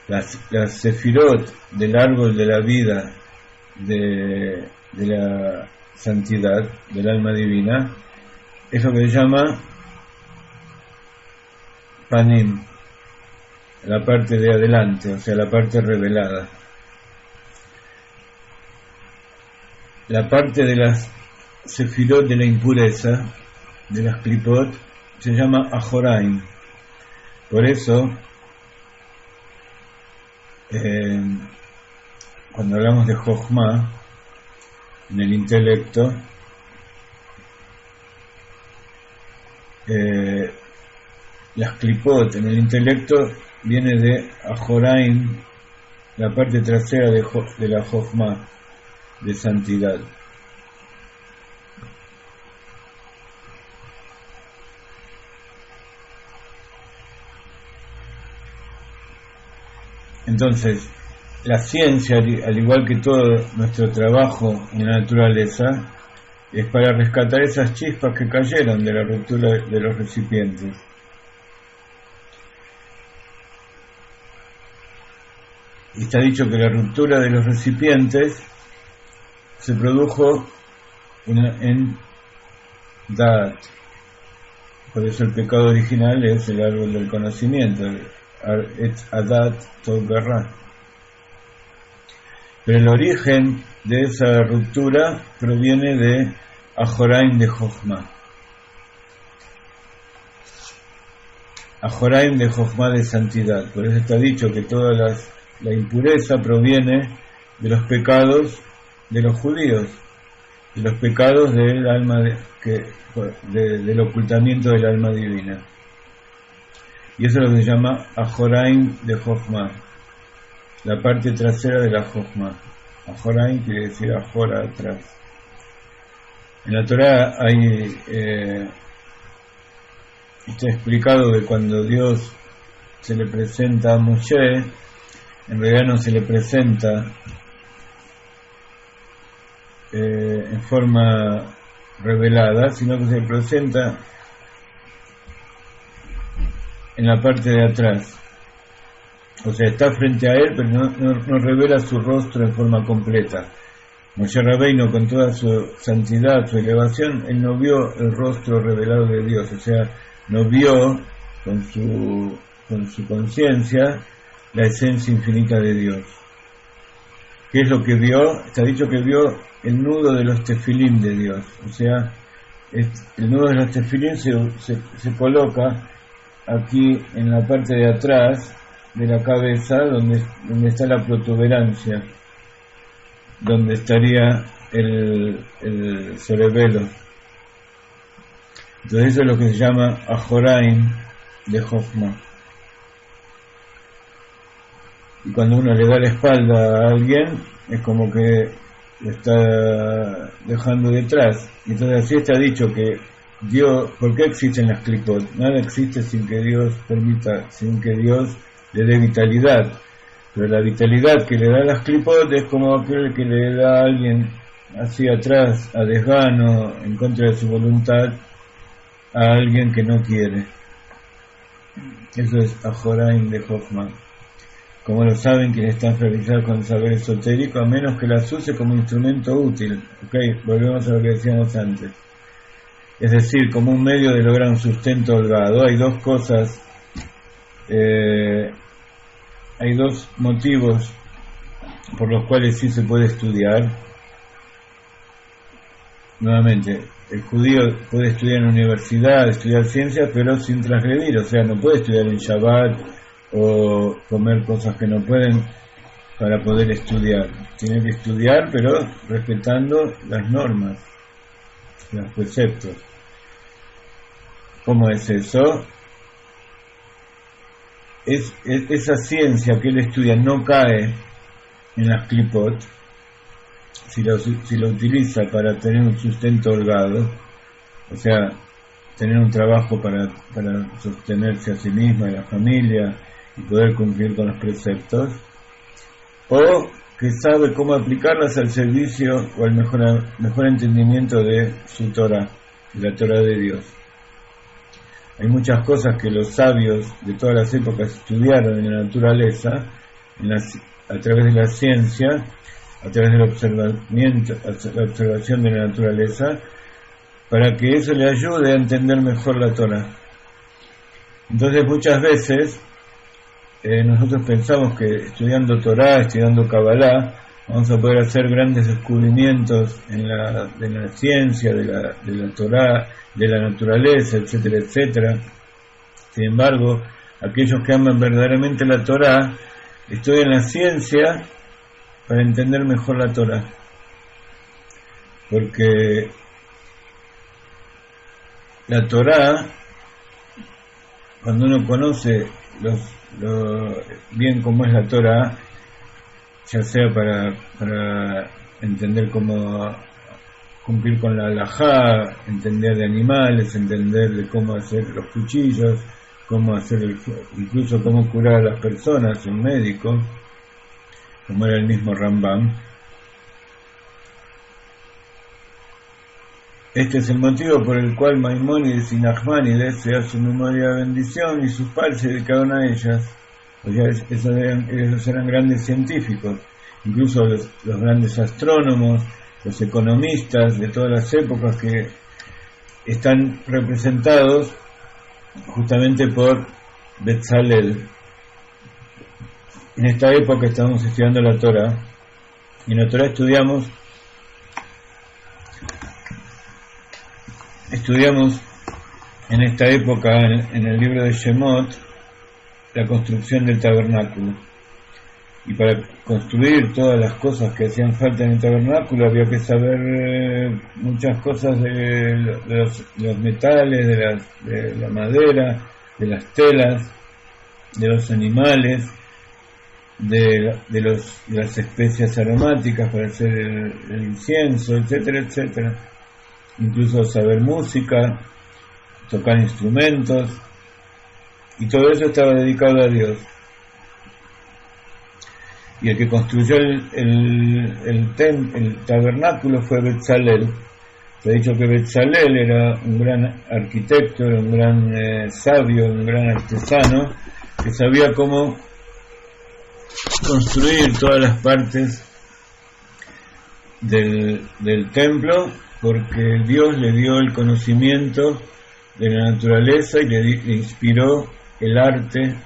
Las sefirot del árbol de la vida de la santidad, del alma divina, es lo que se llama panim, la parte de adelante, o sea, la parte revelada. La parte de las sefirot de la impureza, de las klipot, se llama ajoraim. Por eso, cuando hablamos de Jochma, en el intelecto, las klipot en el intelecto viene de ajoraim, la parte trasera de la Jochma, de santidad. Entonces, la ciencia, al igual que todo nuestro trabajo en la naturaleza, es para rescatar esas chispas que cayeron de la ruptura de los recipientes. Y está dicho que la ruptura de los recipientes se produjo en Da'at. Por eso el pecado original es el árbol del conocimiento, Adat Tov Ra. Pero el origen de esa ruptura proviene de Ajoraim de Jochma. Ajoraim de Jochma de santidad. Por eso está dicho que toda la impureza proviene de los pecados de los judíos, de los pecados del alma del ocultamiento del alma divina. Y eso es lo que se llama Ajoraim de Jochma, la parte trasera de la Jochma. Ajoraim quiere decir Ajora, atrás. En la Torah está explicado que cuando Dios se le presenta a Moshe, en realidad no se le presenta en forma revelada, sino que se le presenta en la parte de atrás. O sea, está frente a él, pero no revela su rostro en forma completa. Moshe Rabbeinu, con toda su santidad, su elevación, él no vio el rostro revelado de Dios, o sea, no vio con su conciencia la esencia infinita de Dios. ¿Qué es lo que vio? Está dicho que vio el nudo de los tefilim de Dios, o sea, el nudo de los tefilim se coloca aquí en la parte de atrás de la cabeza, donde está la protuberancia, donde estaría el cerebelo. Entonces eso es lo que se llama Ajoraim de Jochma. Y cuando uno le da la espalda a alguien, es como que lo está dejando detrás. Entonces así está dicho que Dios, ¿por qué existen las klipot? Nada existe sin que Dios permita, sin que Dios le dé vitalidad. Pero la vitalidad que le da las klipot es como aquel que le da a alguien así atrás, a desgano, en contra de su voluntad, a alguien que no quiere. Eso es Ajoraim de Jochma. Como lo saben quienes están familiarizados con el saber esotérico, a menos que las use como instrumento útil. Volvemos a lo que decíamos antes. Es decir, como un medio de lograr un sustento holgado. Hay dos cosas, hay dos motivos por los cuales sí se puede estudiar. Nuevamente, el judío puede estudiar en la universidad, estudiar ciencias, pero sin transgredir, o sea, no puede estudiar en Shabbat o comer cosas que no pueden para poder estudiar. Tiene que estudiar, pero respetando las normas, los preceptos. ¿Cómo es eso? esa ciencia que él estudia no cae en las clipot, si lo utiliza para tener un sustento holgado, o sea, tener un trabajo para sostenerse a sí misma y a la familia y poder cumplir con los preceptos, o que sabe cómo aplicarlas al servicio o al mejor entendimiento de su Torah, de la Torah de Dios. Hay muchas cosas que los sabios de todas las épocas estudiaron en la naturaleza, a través de la ciencia, a través de la observación de la naturaleza, para que eso le ayude a entender mejor la Torah. Entonces muchas veces nosotros pensamos que estudiando Torah, estudiando Kabbalah, vamos a poder hacer grandes descubrimientos de la ciencia, de la Torah, de la naturaleza, etcétera, etcétera. Sin embargo, aquellos que aman verdaderamente la Torah estudian la ciencia para entender mejor la Torah, porque la Torah, cuando uno conoce bien cómo es la Torah, ya sea para entender cómo cumplir con la halajá, entender de animales, entender de cómo hacer los cuchillos, cómo hacer incluso cómo curar a las personas, un médico, como era el mismo Rambam. Este es el motivo por el cual Maimónides y Nachmanides se hace memoria de bendición y sus padres se dedicaron a ellas. O sea, esos eran grandes científicos, incluso los grandes astrónomos, los economistas de todas las épocas que están representados justamente por Betzalel. En esta época estamos estudiando la Torah, y en la Torah estudiamos en esta época, en el libro de Shemot, la construcción del tabernáculo. Y para construir todas las cosas que hacían falta en el tabernáculo había que saber muchas cosas de los metales, de la madera, de las telas, de los animales, de las especias aromáticas para hacer el incienso, etcétera, etcétera. Incluso saber música, tocar instrumentos, y todo eso estaba dedicado a Dios. Y el que construyó el tabernáculo fue Betzalel. Se ha dicho que Betzalel era un gran arquitecto, era un gran sabio, un gran artesano, que sabía cómo construir todas las partes del templo, porque Dios le dio el conocimiento de la naturaleza y le inspiró el arte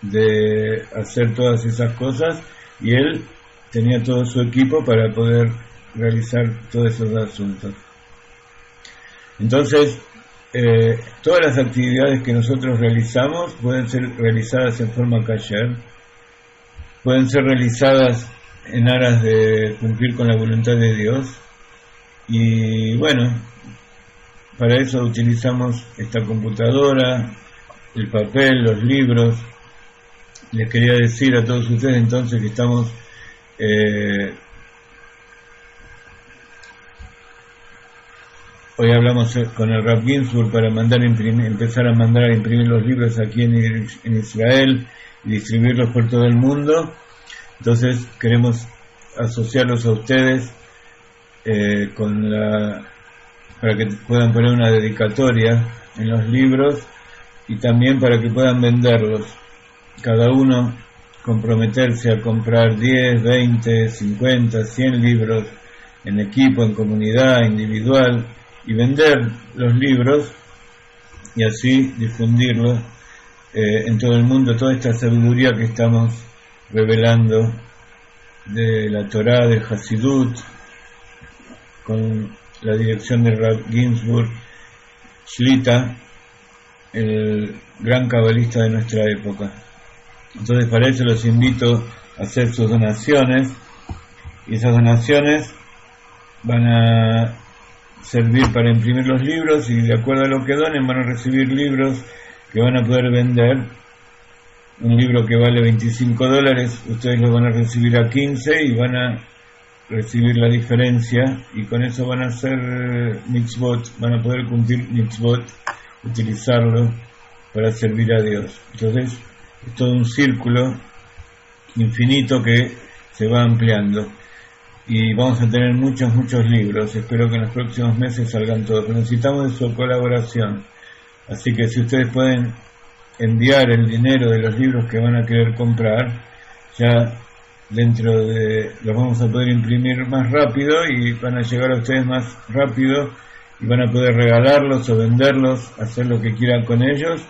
de hacer todas esas cosas, y él tenía todo su equipo para poder realizar todos esos asuntos. Entonces, todas las actividades que nosotros realizamos pueden ser realizadas en forma kasher, pueden ser realizadas en aras de cumplir con la voluntad de Dios. Y bueno, para eso utilizamos esta computadora, el papel, los libros. Les quería decir a todos ustedes entonces que estamos hoy hablamos con el Rav Ginsburg para empezar a mandar a imprimir los libros aquí en Israel y distribuirlos por todo el mundo. Entonces queremos asociarlos a ustedes para que puedan poner una dedicatoria en los libros, y también para que puedan venderlos. Cada uno comprometerse a comprar 10, 20, 50, 100 libros en equipo, en comunidad, individual, y vender los libros y así difundirlos en todo el mundo, toda esta sabiduría que estamos revelando de la Torá, del Hasidut, con la dirección de Rav Ginsburg Shlita, el gran cabalista de nuestra época. Entonces, para eso los invito a hacer sus donaciones, y esas donaciones van a servir para imprimir los libros, y de acuerdo a lo que donen van a recibir libros que van a poder vender un libro que vale $25, ustedes lo van a recibir a 15 y van a recibir la diferencia, y con eso van a hacer mitzvot, van a poder cumplir mitzvot, utilizarlo para servir a Dios. Entonces es todo un círculo infinito que se va ampliando, y vamos a tener muchos libros. Espero que en los próximos meses salgan todos, pero necesitamos de su colaboración. Así que si ustedes pueden enviar el dinero de los libros que van a querer comprar, ya dentro de los vamos a poder imprimir más rápido y van a llegar a ustedes más rápido, y van a poder regalarlos o venderlos, hacer lo que quieran con ellos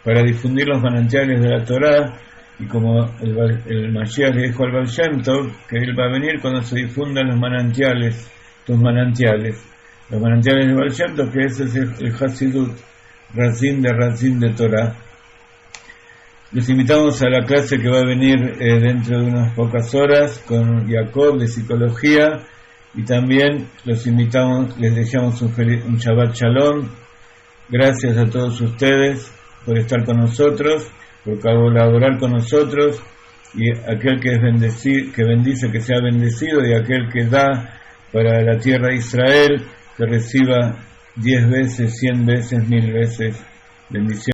para difundir los manantiales de la Torá. Y como el Mashiach le dijo al Baal Shem Tov, que él va a venir cuando se difundan los manantiales, los manantiales de Baal Shem Tov, que ese es el Hasidut, Razin de Torá. Les invitamos a la clase que va a venir dentro de unas pocas horas con Jacob de psicología, y también los invitamos, les deseamos un Shabbat Shalom. Gracias a todos ustedes por estar con nosotros, por colaborar con nosotros, y aquel que es que bendice, que sea bendecido, y aquel que da para la tierra de Israel, que reciba 10 veces, 100 veces, 1000 veces bendición.